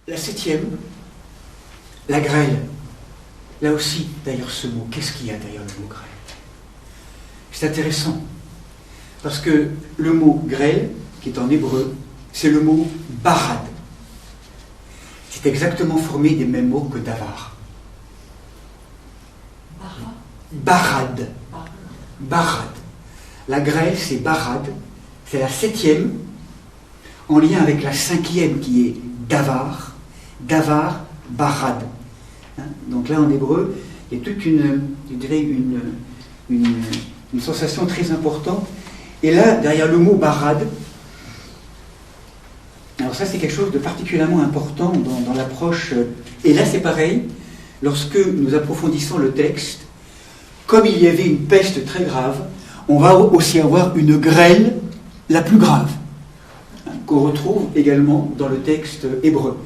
La septième, la grêle. Là aussi, d'ailleurs, ce mot, qu'est-ce qu'il y a derrière le mot grêle? C'est intéressant, parce que le mot grêle, qui est en hébreu, c'est le mot barad. C'est exactement formé des mêmes mots que davar. Barad. Barad. La grêle, c'est barad. C'est la septième, en lien avec la cinquième qui est davar. Davar, barad. Hein? Donc là, en hébreu, il y a toute une sensation très importante. Et là, derrière le mot barad, alors ça c'est quelque chose de particulièrement important dans l'approche. Et là c'est pareil, lorsque nous approfondissons le texte, comme il y avait une peste très grave, on va aussi avoir une grêle la plus grave, hein, qu'on retrouve également dans le texte hébreu.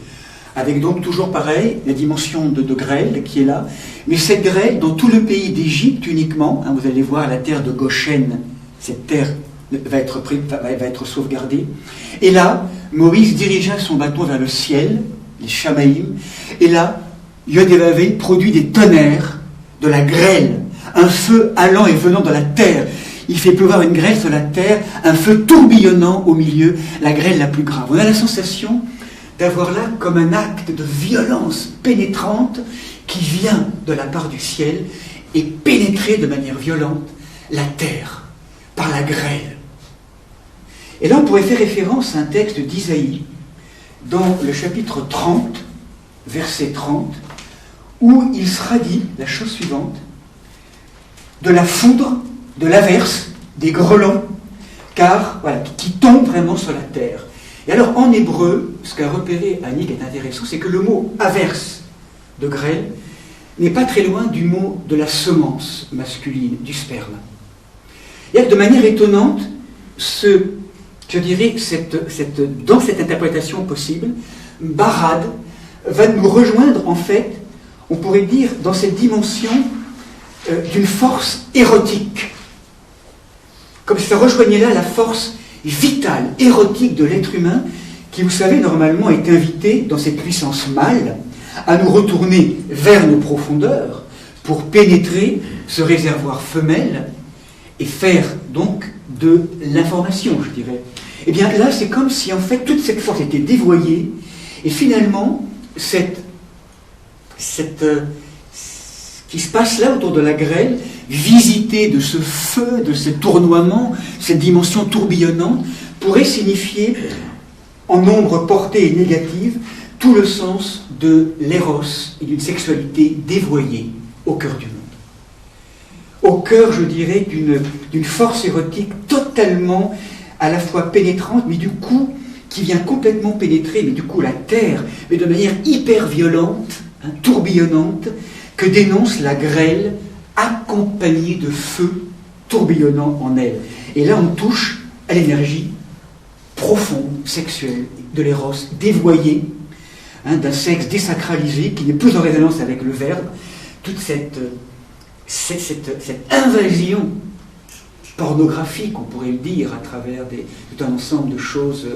Avec donc toujours pareil, la dimension de grêle qui est là, mais cette grêle dans tout le pays d'Égypte uniquement, hein, vous allez voir la terre de Goshen, cette terre va être sauvegardée. Et là, Moïse dirigea son bâton vers le ciel, les Shamaïm, et là, Yod-Hé-Vavé produit des tonnerres, de la grêle, un feu allant et venant de la terre. Il fait pleuvoir une grêle sur la terre, un feu tourbillonnant au milieu, la grêle la plus grave. On a la sensation d'avoir là comme un acte de violence pénétrante qui vient de la part du ciel et pénétrer de manière violente la terre par la grêle. Et là, on pourrait faire référence à un texte d'Isaïe, dans le chapitre 30, verset 30, où il sera dit la chose suivante: de la foudre, de l'averse, des grêlons, car, voilà, qui tombent vraiment sur la terre. Et alors, en hébreu, ce qu'a repéré Annick est intéressant, c'est que le mot averse de grêle n'est pas très loin du mot de la semence masculine, du sperme. Et de manière étonnante, je dirais, dans cette interprétation possible, barad va nous rejoindre, en fait, on pourrait dire, dans cette dimension d'une force érotique. Comme si ça rejoignait là la force vitale, érotique de l'être humain, qui, vous savez, normalement est invité, dans cette puissance mâle, à nous retourner vers nos profondeurs pour pénétrer ce réservoir femelle et faire donc de l'information, je dirais. Eh bien là, c'est comme si en fait toute cette force était dévoyée et finalement, ce qui se passe là autour de la grêle, visité de ce feu, de ce tournoiement, cette dimension tourbillonnante, pourrait signifier, en nombre porté et négative, tout le sens de l'éros et d'une sexualité dévoyée au cœur du monde. Au cœur, je dirais, d'une force érotique totalement à la fois pénétrante, mais du coup, qui vient complètement pénétrer, mais du coup, la terre, mais de manière hyper violente, hein, tourbillonnante, que dénonce la grêle, accompagnée de feu tourbillonnant en elle. Et là, on touche à l'énergie profonde, sexuelle, de l'éros, dévoyée, hein, d'un sexe désacralisé, qui n'est plus en résonance avec le verbe, toute cette invasion pornographique, on pourrait le dire, à travers tout un ensemble de choses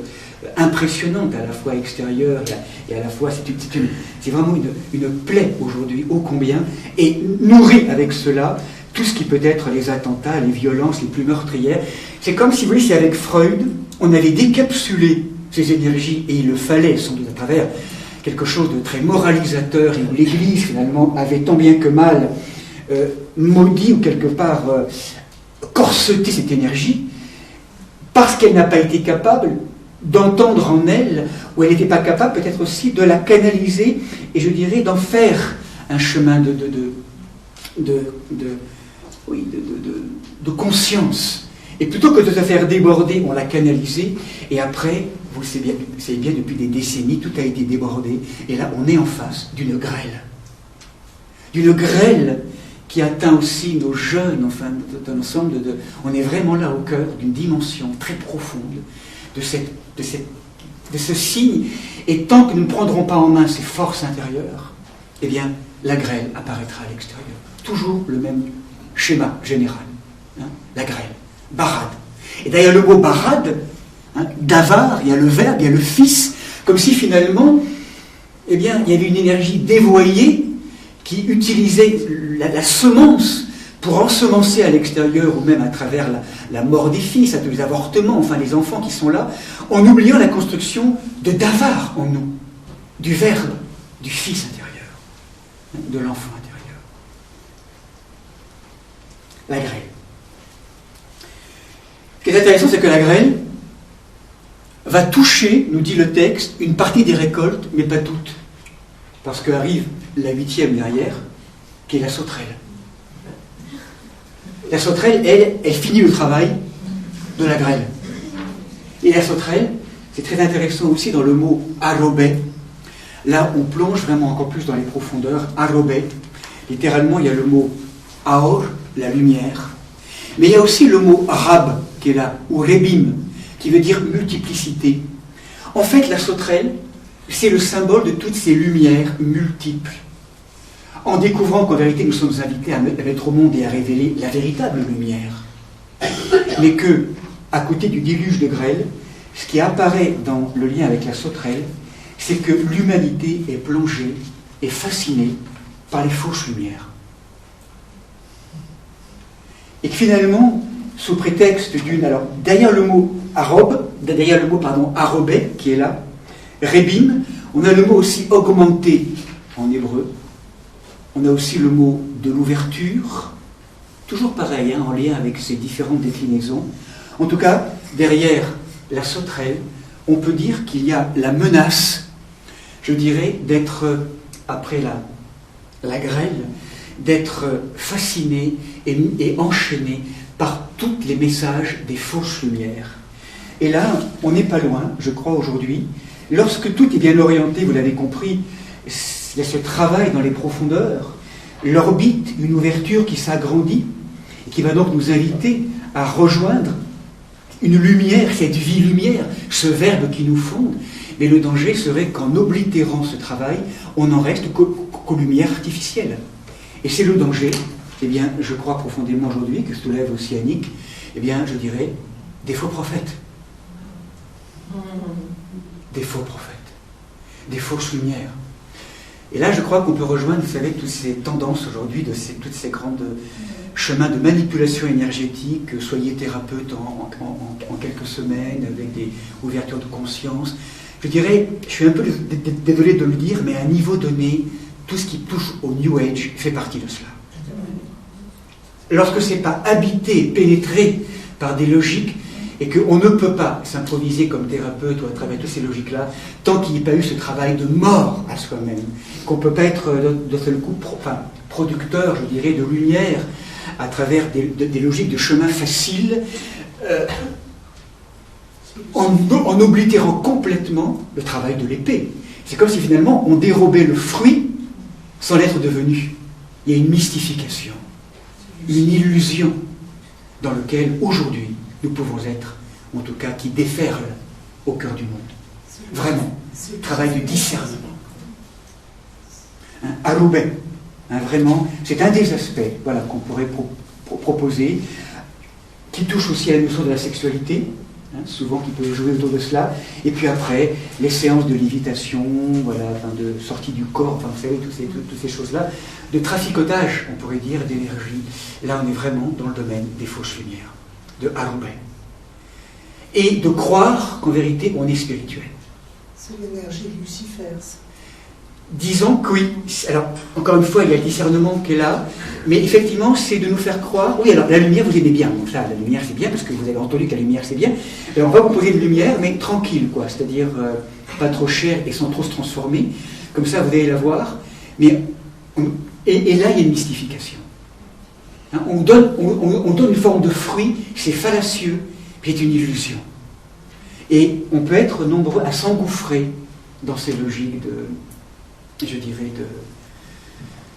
impressionnantes, à la fois extérieures et à la fois, c'est vraiment une plaie aujourd'hui, ô combien, et nourrit avec cela tout ce qui peut être les attentats, les violences les plus meurtrières. C'est comme si, vous voyez, si avec Freud, on avait décapsulé ces énergies, et il le fallait, sans doute à travers quelque chose de très moralisateur, et où l'Église, finalement, avait tant bien que mal maudit ou quelque part corseté cette énergie, parce qu'elle n'a pas été capable d'entendre en elle, ou elle n'était pas capable peut-être aussi de la canaliser, et je dirais d'en faire un chemin de conscience. Et plutôt que de se faire déborder, on l'a canalisé, et après, vous le savez bien, depuis des décennies, tout a été débordé, et là, on est en face d'une grêle. D'une grêle qui atteint aussi nos jeunes, enfin, tout un ensemble on est vraiment là au cœur d'une dimension très profonde de ce signe, et tant que nous ne prendrons pas en main ces forces intérieures, eh bien, la grêle apparaîtra à l'extérieur. Toujours le même schéma général, hein, la grêle, barad. Et d'ailleurs, le mot barad, hein, davar, il y a le verbe, il y a le fils, comme si finalement, eh bien, il y avait une énergie dévoyée qui utilisait la semence pour ensemencer à l'extérieur ou même à travers la mort des fils, à tous les avortements, enfin les enfants qui sont là, en oubliant la construction de Davar en nous, du Verbe, du Fils intérieur, de l'enfant intérieur. La grêle. Ce qui est intéressant, c'est que la grêle va toucher, nous dit le texte, une partie des récoltes, mais pas toutes. Parce qu'arrive la 8e derrière, qui est la sauterelle. La sauterelle, elle finit le travail de la grêle. Et la sauterelle, c'est très intéressant aussi dans le mot arobé. Là, on plonge vraiment encore plus dans les profondeurs. Arobé. Littéralement, il y a le mot aor, la lumière. Mais il y a aussi le mot rab, qui est là, ou rebim, qui veut dire multiplicité. En fait, la sauterelle, c'est le symbole de toutes ces lumières multiples. En découvrant qu'en vérité, nous sommes invités à mettre au monde et à révéler la véritable lumière. Mais que, à côté du déluge de grêle, ce qui apparaît dans le lien avec la sauterelle, c'est que l'humanité est plongée et fascinée par les fausses lumières. Et que finalement, sous prétexte d'une... Alors, derrière le mot arobé, qui est là, rebim, on a le mot aussi augmenté en hébreu. On a aussi le mot de l'ouverture, toujours pareil, en lien avec ces différentes déclinaisons. En tout cas, derrière la sauterelle, on peut dire qu'il y a la menace, je dirais, d'être, après la grêle, d'être fasciné et enchaîné par tous les messages des fausses lumières. Et là, on n'est pas loin, je crois, aujourd'hui. Lorsque tout est bien orienté, vous l'avez compris, il y a ce travail dans les profondeurs, l'orbite, une ouverture qui s'agrandit, et qui va donc nous inviter à rejoindre une lumière, cette vie-lumière, ce verbe qui nous fonde. Mais le danger serait qu'en oblitérant ce travail, on n'en reste qu'aux lumières artificielles. Et c'est le danger, eh bien, je crois profondément aujourd'hui, que soulève aussi Annick, eh bien, je dirais, des faux prophètes. Des faux prophètes. Des fausses lumières. Et là, je crois qu'on peut rejoindre, vous savez, toutes ces tendances aujourd'hui, toutes ces grandes chemins de manipulation énergétique, soyez thérapeute en quelques semaines, avec des ouvertures de conscience. Je dirais, je suis un peu désolé de le dire, mais à un niveau donné, tout ce qui touche au New Age fait partie de cela. Lorsque ce n'est pas habité, pénétré par des logiques, et qu'on ne peut pas s'improviser comme thérapeute ou à travers toutes ces logiques-là, tant qu'il n'y a pas eu ce travail de mort à soi-même, qu'on ne peut pas être de seul coup producteur, je dirais, de lumière, à travers des logiques de chemin facile, en oblitérant complètement le travail de l'épée. C'est comme si finalement on dérobait le fruit sans l'être devenu. Il y a une mystification, une illusion dans laquelle aujourd'hui nous pouvons être, en tout cas, qui déferle au cœur du monde. Vraiment, travail de discernement. Aroubé, vraiment, c'est un des aspects qu'on pourrait proposer, qui touche aussi à la notion de la sexualité, souvent qui peut jouer autour de cela, et puis après, les séances de lévitation, de sortie du corps, vous savez, toutes ces choses-là, de traficotage, on pourrait dire, d'énergie. Là, on est vraiment dans le domaine des fausses lumières, de Aroubé. Et de croire qu'en vérité, on est spirituel. C'est l'énergie de Lucifer, ça. Disons que oui. Alors, encore une fois, il y a le discernement qui est là, mais effectivement, c'est de nous faire croire. Oui, alors la lumière, vous aimez bien. Donc ça, la lumière, c'est bien, parce que vous avez entendu que la lumière, c'est bien. Alors, on va vous poser une lumière, mais tranquille, quoi. C'est-à-dire pas trop chère et sans trop se transformer. Comme ça, vous allez la voir. Mais et là, il y a une mystification. On donne une forme de fruit, c'est fallacieux, puis c'est une illusion. Et on peut être nombreux à s'engouffrer dans ces logiques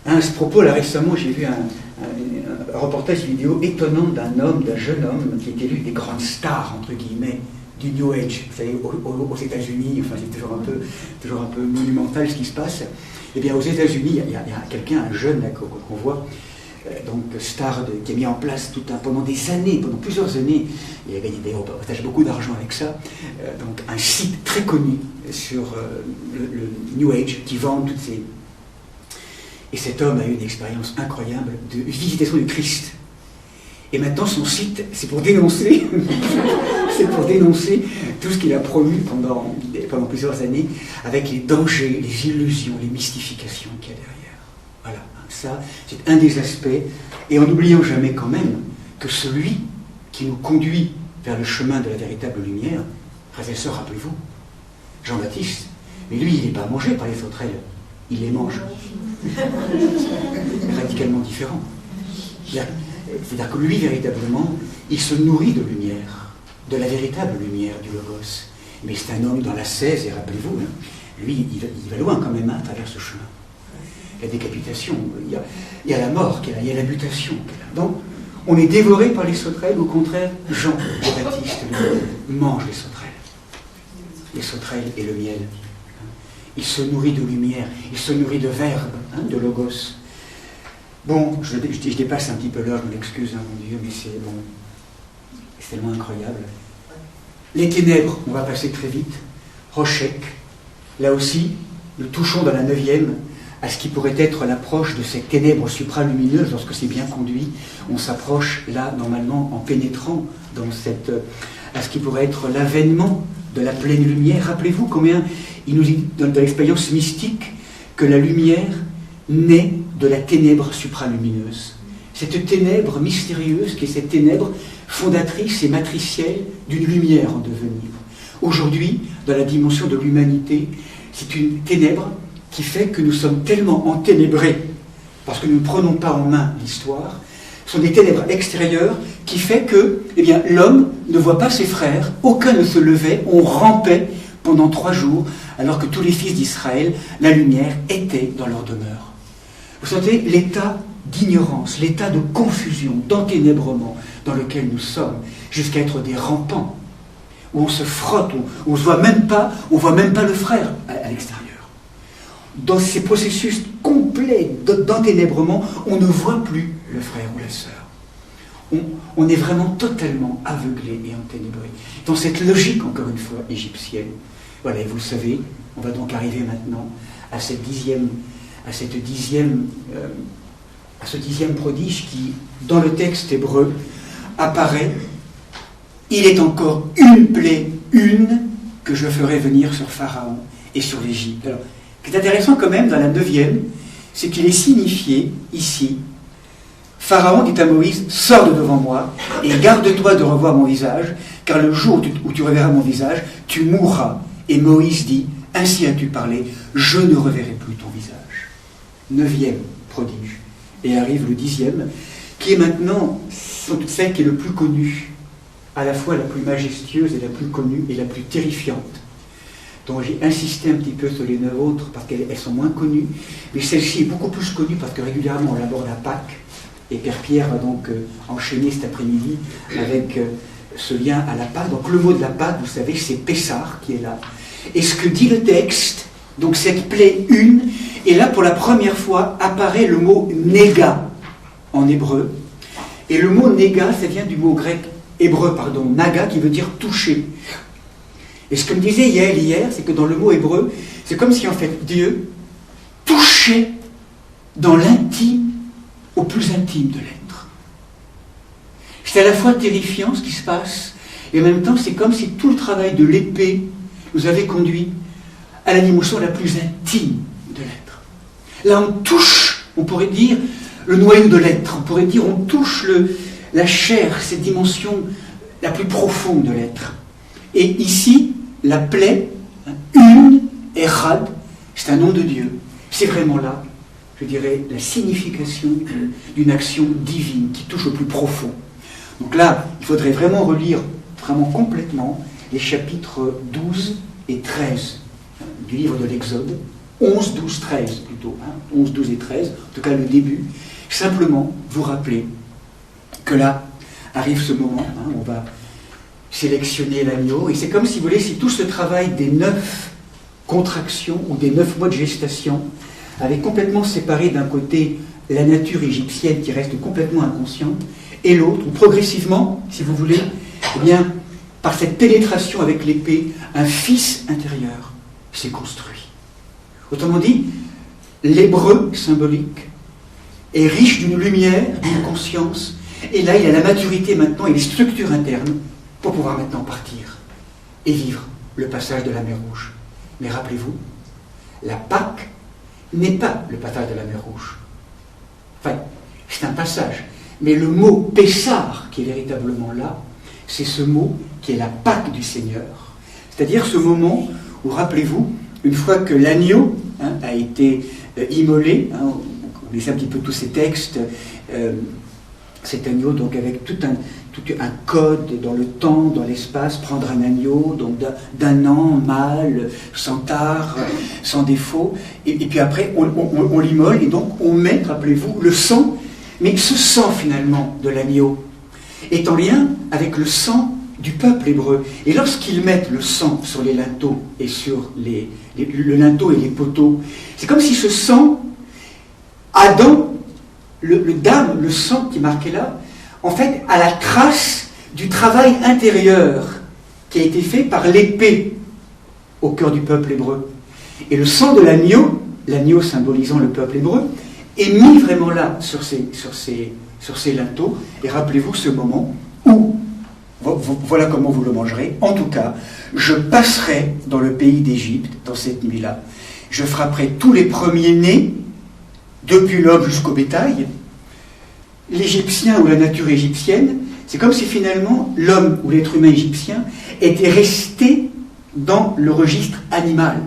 à ce propos, là récemment, j'ai vu un reportage vidéo étonnant d'un jeune homme qui était l'une des grandes stars, entre guillemets, du New Age. Vous savez, aux États-Unis, enfin, c'est toujours un peu monumental ce qui se passe. Eh bien, aux États-Unis, il y a quelqu'un, un jeune là, qu'on voit, donc star qui a mis en place pendant des années, pendant plusieurs années, il a gagné d'ailleurs partage beaucoup d'argent avec ça, donc un site très connu sur le New Age qui vend toutes ces... Et cet homme a eu une expérience incroyable de visitation du Christ. Et maintenant son site, c'est pour dénoncer, c'est pour dénoncer tout ce qu'il a promu pendant plusieurs années, avec les dangers, les illusions, les mystifications qu'il y a derrière. Voilà. Ça, c'est un des aspects, et en n'oubliant jamais quand même que celui qui nous conduit vers le chemin de la véritable lumière, frères et sœurs, rappelez-vous, Jean-Baptiste, mais lui, il n'est pas mangé par les sauterelles, il les mange. Radicalement différent. C'est-à-dire que lui, véritablement, il se nourrit de lumière, de la véritable lumière du Logos. Mais c'est un homme dans l'ascèse, et rappelez-vous, lui, il va loin quand même à travers ce chemin. La décapitation, il y a la mort, il y a la mutation. Donc, on est dévoré par les sauterelles, au contraire, Jean-Baptiste mange les sauterelles et le miel. Il se nourrit de lumière, il se nourrit de verbe, de logos. Bon, je dépasse un petit peu l'heure, je m'excuse, mon Dieu, mais c'est bon, c'est tellement incroyable. Les ténèbres, on va passer très vite. Rochek, là aussi, nous touchons dans la 9e à ce qui pourrait être l'approche de ces ténèbres supralumineuses. Lorsque c'est bien conduit, on s'approche là, normalement, en pénétrant dans à ce qui pourrait être l'avènement de la pleine lumière. Rappelez-vous combien il nous dit dans l'expérience mystique que la lumière naît de la ténèbre supralumineuse. Cette ténèbre mystérieuse qui est cette ténèbre fondatrice et matricielle d'une lumière en devenir. Aujourd'hui, dans la dimension de l'humanité, c'est une ténèbre qui fait que nous sommes tellement enténébrés, parce que nous ne prenons pas en main l'histoire, ce sont des ténèbres extérieures qui fait que l'homme ne voit pas ses frères, aucun ne se levait, on rampait pendant 3 jours, alors que tous les fils d'Israël, la lumière était dans leur demeure. Vous sentez l'état d'ignorance, l'état de confusion, d'enténébrement dans lequel nous sommes, jusqu'à être des rampants, où on se frotte, où on ne voit même pas le frère à l'extérieur. Dans ces processus complets d'enténébrement, on ne voit plus le frère ou la sœur. On est vraiment totalement aveuglé et enténébré. Dans cette logique, encore une fois, égyptienne. Voilà, et vous le savez, on va donc arriver maintenant à ce dixième prodige qui, dans le texte hébreu, apparaît. Il est encore une plaie, que je ferai venir sur Pharaon et sur l'Égypte. Alors, ce qui est intéressant quand même dans la 9e, c'est qu'il est signifié ici. Pharaon dit à Moïse, sors de devant moi et garde-toi de revoir mon visage, car le jour où tu reverras mon visage, tu mourras. Et Moïse dit, ainsi as-tu parlé, je ne reverrai plus ton visage. 9e prodige. Et arrive le 10e, qui est maintenant celle qui est le plus connue, à la fois la plus majestueuse et la plus connue et la plus terrifiante. Donc j'ai insisté un petit peu sur les 9 autres parce qu'elles sont moins connues, mais celle-ci est beaucoup plus connue parce que régulièrement on l'aborde à Pâques, et Père Pierre va donc enchaîner cet après-midi avec ce lien à la Pâque. Donc le mot de la Pâque, vous savez, c'est Pessar qui est là. Et ce que dit le texte, donc cette plaie une, et là pour la première fois apparaît le mot néga en hébreu. Et le mot néga, ça vient du mot grec naga, qui veut dire toucher. Et ce que me disait Yael hier, c'est que dans le mot hébreu, c'est comme si en fait Dieu touchait dans l'intime, au plus intime de l'être. C'est à la fois terrifiant ce qui se passe, et en même temps c'est comme si tout le travail de l'épée nous avait conduit à la dimension la plus intime de l'être. Là on touche, on pourrait dire, le noyau de l'être, on pourrait dire on touche la chair, cette dimension la plus profonde de l'être. Et ici, la plaie, une, Echad, c'est un nom de Dieu. C'est vraiment là, je dirais, la signification d'une action divine qui touche au plus profond. Donc là, il faudrait vraiment relire vraiment complètement les chapitres 12 et 13 du livre de l'Exode. 11, 12, 13 plutôt. 11, 12 et 13, en tout cas le début. Simplement vous rappeler que là arrive ce moment, on va sélectionner l'agneau, et c'est comme si vous voulez, si tout ce travail des 9 contractions ou des 9 mois de gestation avait complètement séparé d'un côté la nature égyptienne qui reste complètement inconsciente, et l'autre, où progressivement, si vous voulez, eh bien, par cette pénétration avec l'épée, un fils intérieur s'est construit. Autrement dit, l'hébreu symbolique est riche d'une lumière, d'une conscience, et là il a la maturité maintenant et les structures internes pour pouvoir maintenant partir et vivre le passage de la mer Rouge. Mais rappelez-vous, la Pâque n'est pas le passage de la mer Rouge. Enfin, c'est un passage. Mais le mot Pessar, qui est véritablement là, c'est ce mot qui est la Pâque du Seigneur. C'est-à-dire ce moment où, rappelez-vous, une fois que l'agneau a été immolé, on lit un petit peu tous ces textes, cet agneau, donc avec tout un code dans le temps, dans l'espace, prendre un agneau, donc d'un an, mâle, sans tare, sans défaut, et puis après on l'immole, et donc on met, rappelez-vous, le sang, mais ce sang finalement de l'agneau est en lien avec le sang du peuple hébreu. Et lorsqu'ils mettent le sang sur les linteaux et sur le linteau et les poteaux, c'est comme si ce sang, Adam, le sang qui marquait là, en fait, a la trace du travail intérieur qui a été fait par l'épée au cœur du peuple hébreu. Et le sang de l'agneau symbolisant le peuple hébreu, est mis vraiment là, sur ces linteaux. Et rappelez-vous ce moment où, voilà comment vous le mangerez. En tout cas, je passerai dans le pays d'Égypte, dans cette nuit-là. Je frapperai tous les premiers-nés, depuis l'homme jusqu'au bétail. L'Égyptien ou la nature égyptienne, c'est comme si finalement l'homme ou l'être humain égyptien était resté dans le registre animal.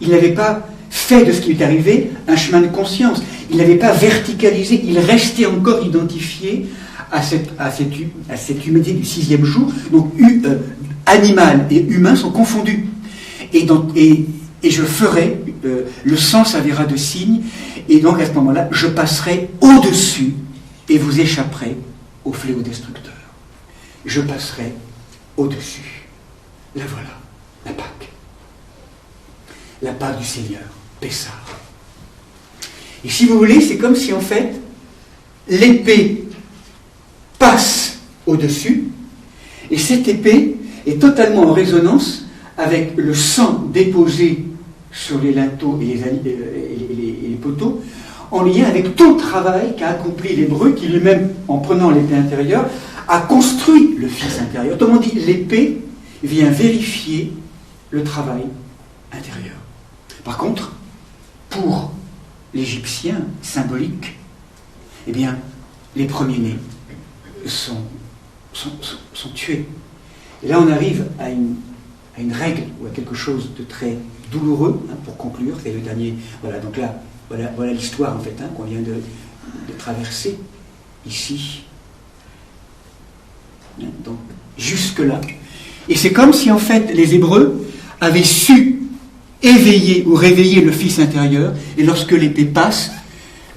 Il n'avait pas fait de ce qui lui est arrivé un chemin de conscience. Il n'avait pas verticalisé, il restait encore identifié à cette humanité du 6e jour. Donc animal et humain sont confondus. Et je ferai, le sang servira de signe, et donc à ce moment-là, je passerai au-dessus et vous échapperez au fléau destructeur. Je passerai au-dessus. La voilà, la Pâque. La Pâque du Seigneur, Pessah. Et si vous voulez, c'est comme si en fait, l'épée passe au-dessus, et cette épée est totalement en résonance avec le sang déposé sur les linteaux et les poteaux, en lien avec tout le travail qu'a accompli l'hébreu, qui lui-même, en prenant l'épée intérieure, a construit le fils intérieur. Autrement dit, l'épée vient vérifier le travail intérieur. Par contre, pour l'Égyptien symbolique, eh bien, les premiers-nés sont tués. Et là, on arrive à une règle ou à quelque chose de très douloureux, pour conclure. C'est le dernier. Voilà, donc là, voilà l'histoire en fait qu'on vient de traverser ici. Donc jusque-là. Et c'est comme si en fait les Hébreux avaient su éveiller ou réveiller le fils intérieur, et lorsque l'épée passe,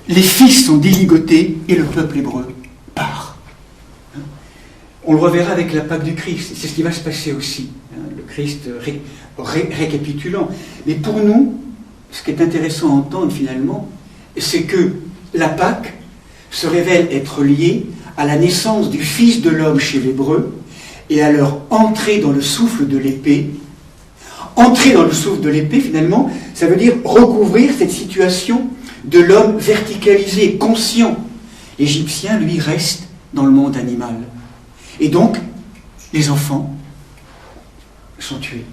les fils sont déligotés et le peuple hébreu part. On le reverra avec la Pâque du Christ, c'est ce qui va se passer aussi. Le Christ récapitulant. Mais pour nous, ce qui est intéressant à entendre finalement, c'est que la Pâque se révèle être liée à la naissance du Fils de l'homme chez l'Hébreu et à leur entrée dans le souffle de l'épée. Entrer dans le souffle de l'épée, finalement, ça veut dire recouvrir cette situation de l'homme verticalisé, conscient. L'Égyptien, lui, reste dans le monde animal. Et donc, les enfants sont tués.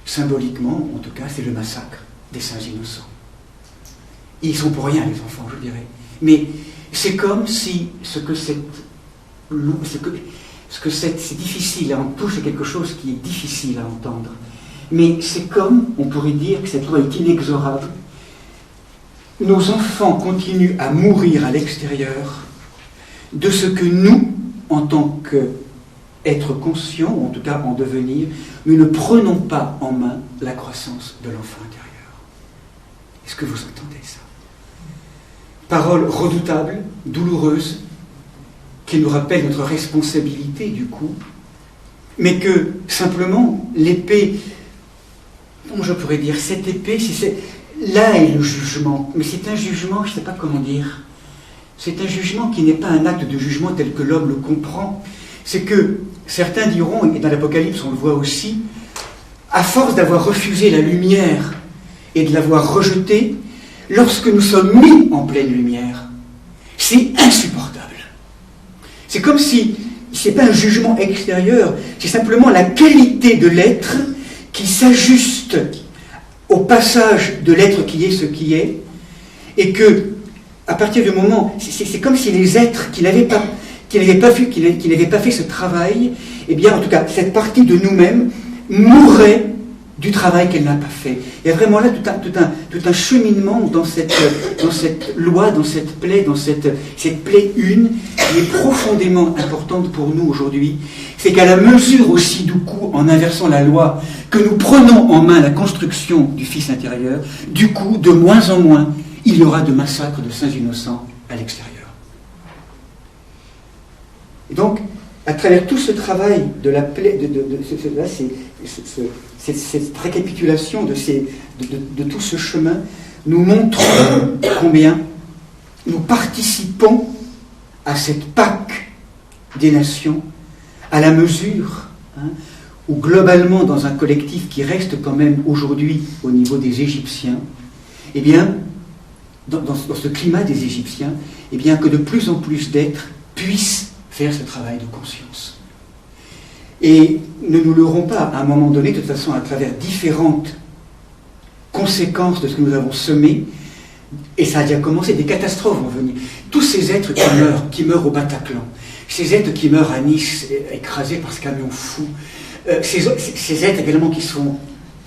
Symboliquement, en tout cas, c'est le massacre des saints innocents. Ils sont pour rien, les enfants, je dirais. Mais c'est comme si c'est difficile à entendre, c'est quelque chose qui est difficile à entendre. Mais c'est comme, on pourrait dire que cette loi est inexorable. Nos enfants continuent à mourir à l'extérieur de ce que nous, en tant qu'êtres conscients, ou en tout cas en devenir, nous ne prenons pas en main la croissance de l'enfant intérieur. Est-ce que vous entendez ça? Parole redoutable, douloureuse, qui nous rappelle notre responsabilité du coup, mais que simplement l'épée, je pourrais dire, cette épée, là est le jugement. Mais c'est un jugement, je ne sais pas comment dire, c'est un jugement qui n'est pas un acte de jugement tel que l'homme le comprend. C'est que certains diront, et dans l'Apocalypse on le voit aussi, à force d'avoir refusé la lumière et de l'avoir rejetée, lorsque nous sommes mis en pleine lumière, c'est insupportable. C'est comme si, ce n'est pas un jugement extérieur, c'est simplement la qualité de l'être qui s'ajuste au passage de l'être qui est ce qui est, et que, à partir du moment, c'est comme si les êtres qui n'avaient pas fait ce travail, eh bien, en tout cas, cette partie de nous-mêmes mourrait du travail qu'elle n'a pas fait. Il y a vraiment là tout un cheminement dans cette loi, dans cette plaie une, qui est profondément importante pour nous aujourd'hui. C'est qu'à la mesure aussi, du coup, en inversant la loi, que nous prenons en main la construction du Fils intérieur, du coup, de moins en moins, il y aura de massacres de saints innocents à l'extérieur. Et donc, à travers tout ce travail de la plaie, cette récapitulation de tout ce chemin, nous montrons combien nous participons à cette Pâque des nations, à la mesure où globalement, dans un collectif qui reste quand même aujourd'hui au niveau des Égyptiens, eh bien, dans ce climat des Égyptiens, eh bien, que de plus en plus d'êtres puissent faire ce travail de conscience. Et ne nous leurrons pas, à un moment donné, de toute façon, à travers différentes conséquences de ce que nous avons semé, et ça a déjà commencé, des catastrophes vont venir. Tous ces êtres qui meurent au Bataclan, ces êtres qui meurent à Nice, écrasés par ce camion fou, ces êtres également qui sont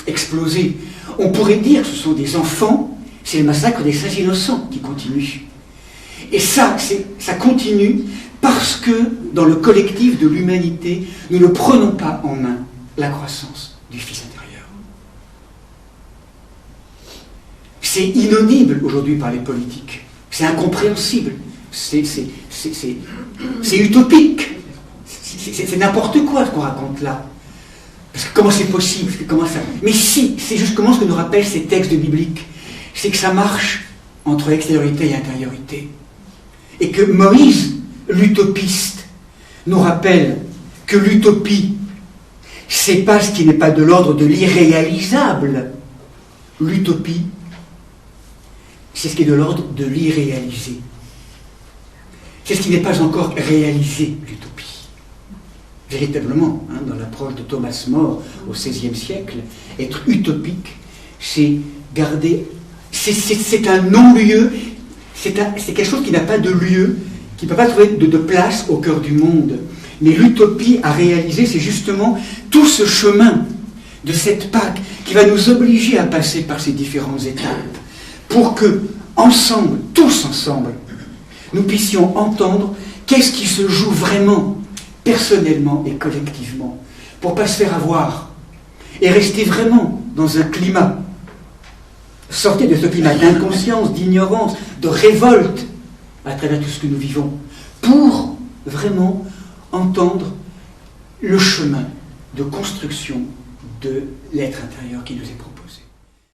explosés, on pourrait dire que ce sont des enfants, c'est le massacre des saints innocents qui continue. Et ça continue parce que, dans le collectif de l'humanité, nous ne prenons pas en main la croissance du Fils intérieur. C'est inaudible aujourd'hui par les politiques. C'est incompréhensible. C'est utopique. C'est n'importe quoi ce qu'on raconte là. Parce que comment c'est possible? Mais si, c'est justement ce que nous rappellent ces textes bibliques. C'est que ça marche entre extériorité et intériorité. Et que Moïse, l'utopiste, nous rappelle que l'utopie, c'est pas ce qui n'est pas de l'ordre de l'irréalisable. L'utopie, c'est ce qui est de l'ordre de l'irréalisé. C'est ce qui n'est pas encore réalisé, l'utopie. Véritablement, dans l'approche de Thomas More au XVIe siècle, être utopique, c'est garder... C'est un non-lieu, c'est quelque chose qui n'a pas de lieu, qui ne peut pas trouver de place au cœur du monde. Mais l'utopie à réaliser, c'est justement tout ce chemin de cette Pâque qui va nous obliger à passer par ces différentes étapes pour que, ensemble, tous ensemble, nous puissions entendre qu'est-ce qui se joue vraiment, personnellement et collectivement, pour ne pas se faire avoir et rester vraiment dans un climat. Sortez de ce climat d'inconscience, d'ignorance, de révolte à travers tout ce que nous vivons, pour vraiment entendre le chemin de construction de l'être intérieur qui nous est proposé.